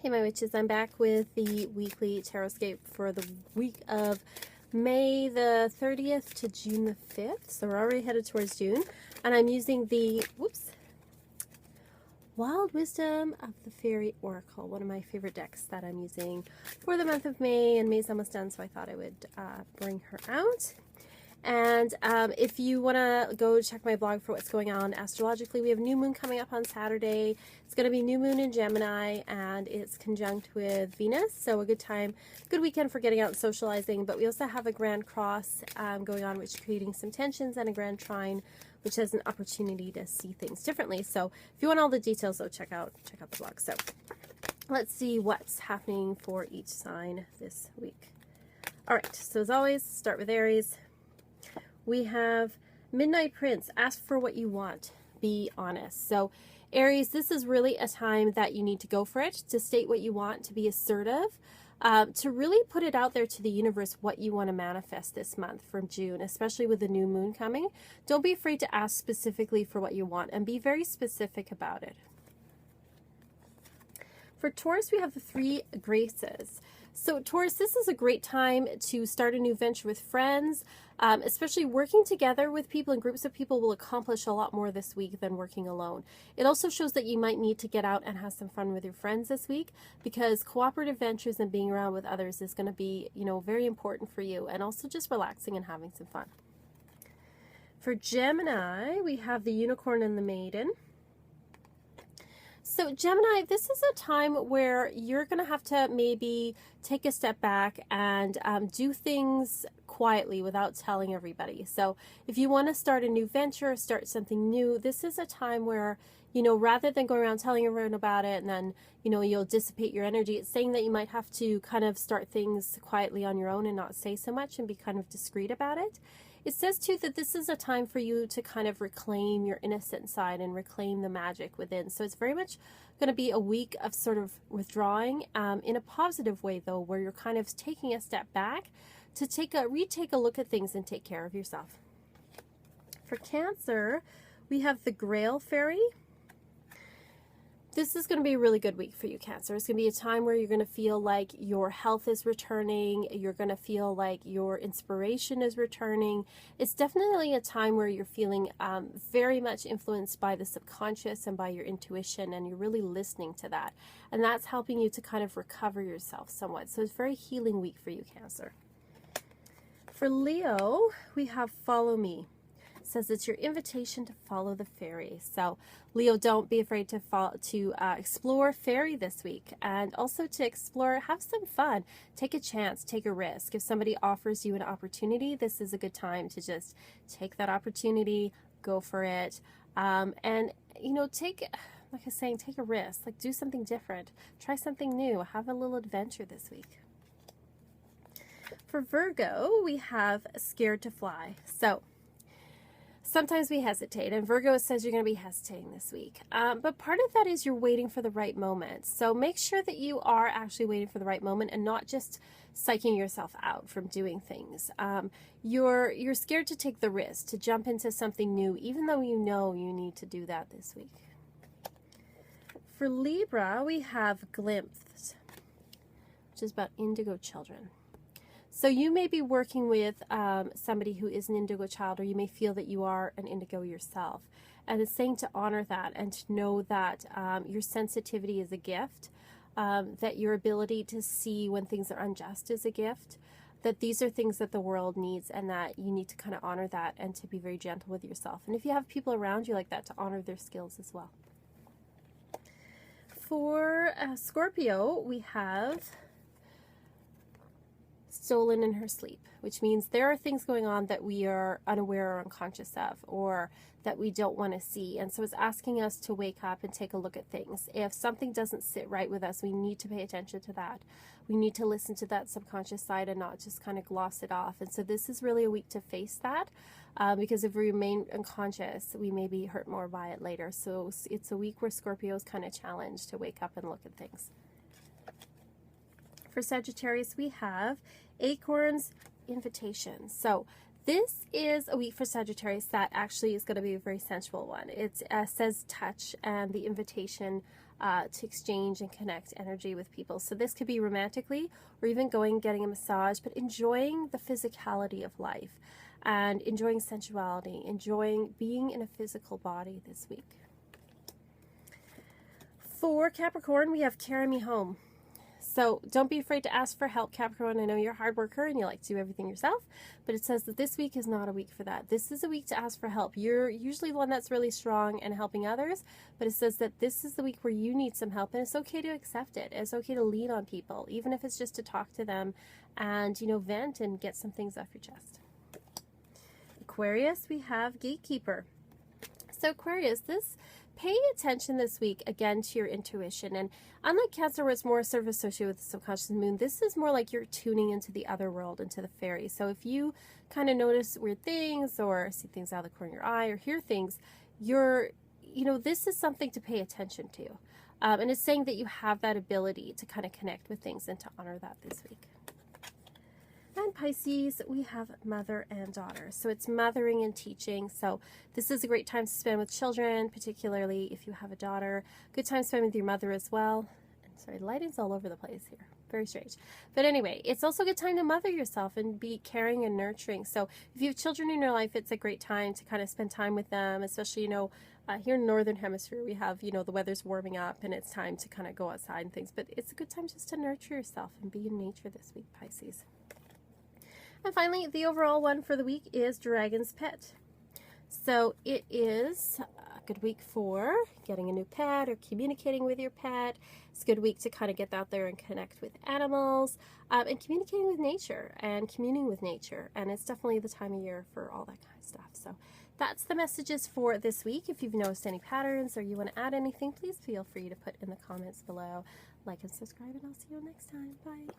Hey my witches, I'm back with the weekly Tarotscope for the week of May the 30th to June the 5th. So we're already headed towards June. And I'm using the, Wild Wisdom of the Fairy Oracle, one of my favorite decks that I'm using for the month of May. And May's almost done, so I thought I would bring her out. And if you want to go check my blog for what's going on astrologically, we have new moon coming up on Saturday. It's going to be new moon in Gemini, and it's conjunct with Venus, so a good time, good weekend for getting out and socializing. But we also have a grand cross going on, which is creating some tensions, and a grand trine, which has an opportunity to see things differently. So if you want all the details, though, check out the blog. So let's see what's happening for each sign this week. All right, so as always, start with Aries. We have Midnight Prince, ask for what you want, be honest. So Aries, this is really a time that you need to go for it, to state what you want, to be assertive, to really put it out there to the universe what you want to manifest this month from June, especially with the new moon coming. Don't be afraid to ask specifically for what you want and be very specific about it. For Taurus, we have the three graces. So Taurus, this is a great time to start a new venture with friends, especially working together with people and groups of people will accomplish a lot more this week than working alone. It also shows that you might need to get out and have some fun with your friends this week, because cooperative ventures and being around with others is going to be, very important for you, and also just relaxing and having some fun. For Gemini, we have the Unicorn and the Maiden. So Gemini, this is a time where you're going to have to maybe take a step back and do things quietly without telling everybody. So if you want to start a new venture, start something new, this is a time where, rather than going around telling everyone about it and then, you'll dissipate your energy, it's saying that you might have to kind of start things quietly on your own and not say so much and be kind of discreet about it. It says, too, that this is a time for you to kind of reclaim your innocent side and reclaim the magic within. So it's very much going to be a week of sort of withdrawing in a positive way, though, where you're kind of taking a step back to retake a look at things and take care of yourself. For Cancer, we have the Grail Fairy. This is going to be a really good week for you, Cancer. It's going to be a time where you're going to feel like your health is returning. You're going to feel like your inspiration is returning. It's definitely a time where you're feeling very much influenced by the subconscious and by your intuition, and you're really listening to that. And that's helping you to kind of recover yourself somewhat. So it's a very healing week for you, Cancer. For Leo, we have Follow Me. Says it's your invitation to follow the fairy. So Leo, don't be afraid to explore fairy this week, and also to explore, have some fun, take a chance, take a risk. If somebody offers you an opportunity, this is a good time to just take that opportunity, go for it, and take, like I was saying, take a risk, like do something different, try something new, have a little adventure this week. For Virgo, we have Scared to Fly. So sometimes we hesitate, and Virgo says you're going to be hesitating this week. But part of that is you're waiting for the right moment. So make sure that you are actually waiting for the right moment and not just psyching yourself out from doing things. You're scared to take the risk, to jump into something new, even though you know you need to do that this week. For Libra, we have Glimpse, which is about indigo children. So you may be working with somebody who is an indigo child, or you may feel that you are an indigo yourself. And it's saying to honor that and to know that your sensitivity is a gift, that your ability to see when things are unjust is a gift, that these are things that the world needs, and that you need to kind of honor that and to be very gentle with yourself. And if you have people around you like that, to honor their skills as well. For Scorpio, we have Stolen in Her Sleep, which means there are things going on that we are unaware or unconscious of, or that we don't want to see. And so it's asking us to wake up and take a look at things. If something doesn't sit right with us, we need to pay attention to that. We need to listen to that subconscious side and not just kind of gloss it off. And so this is really a week to face that, because if we remain unconscious, we may be hurt more by it later. So it's a week where Scorpio is kind of challenged to wake up and look at things. For Sagittarius, we have Acorn's Invitation. So this is a week for Sagittarius that actually is going to be a very sensual one. It says touch and the invitation to exchange and connect energy with people. So this could be romantically, or even going getting a massage, but enjoying the physicality of life and enjoying sensuality, enjoying being in a physical body this week. For Capricorn, we have Carry Me Home. So don't be afraid to ask for help, Capricorn. I know you're a hard worker and you like to do everything yourself, but it says that this week is not a week for that. This is a week to ask for help. You're usually the one that's really strong and helping others, but it says that this is the week where you need some help, and it's okay to accept it. It's okay to lean on people, even if it's just to talk to them and, vent and get some things off your chest. Aquarius, we have Gatekeeper. So Aquarius, pay attention this week, again, to your intuition. And unlike Cancer, where it's more sort of associated with the subconscious moon, this is more like you're tuning into the other world, into the fairy. So if you kind of notice weird things or see things out of the corner of your eye or hear things, this is something to pay attention to. And it's saying that you have that ability to kind of connect with things and to honor that this week. And Pisces, we have mother and daughter. So it's mothering and teaching. So this is a great time to spend with children, particularly if you have a daughter. Good time to spend with your mother as well. And sorry, lighting's all over the place here. Very strange. But anyway, it's also a good time to mother yourself and be caring and nurturing. So if you have children in your life, it's a great time to kind of spend time with them, especially, here in the Northern Hemisphere, we have, the weather's warming up and it's time to kind of go outside and things. But it's a good time just to nurture yourself and be in nature this week, Pisces. And finally, the overall one for the week is Dragon's Pet. So it is a good week for getting a new pet or communicating with your pet. It's a good week to kind of get out there and connect with animals and communicating with nature and communing with nature. And it's definitely the time of year for all that kind of stuff. So that's the messages for this week. If you've noticed any patterns or you want to add anything, please feel free to put in the comments below. Like and subscribe, and I'll see you next time. Bye.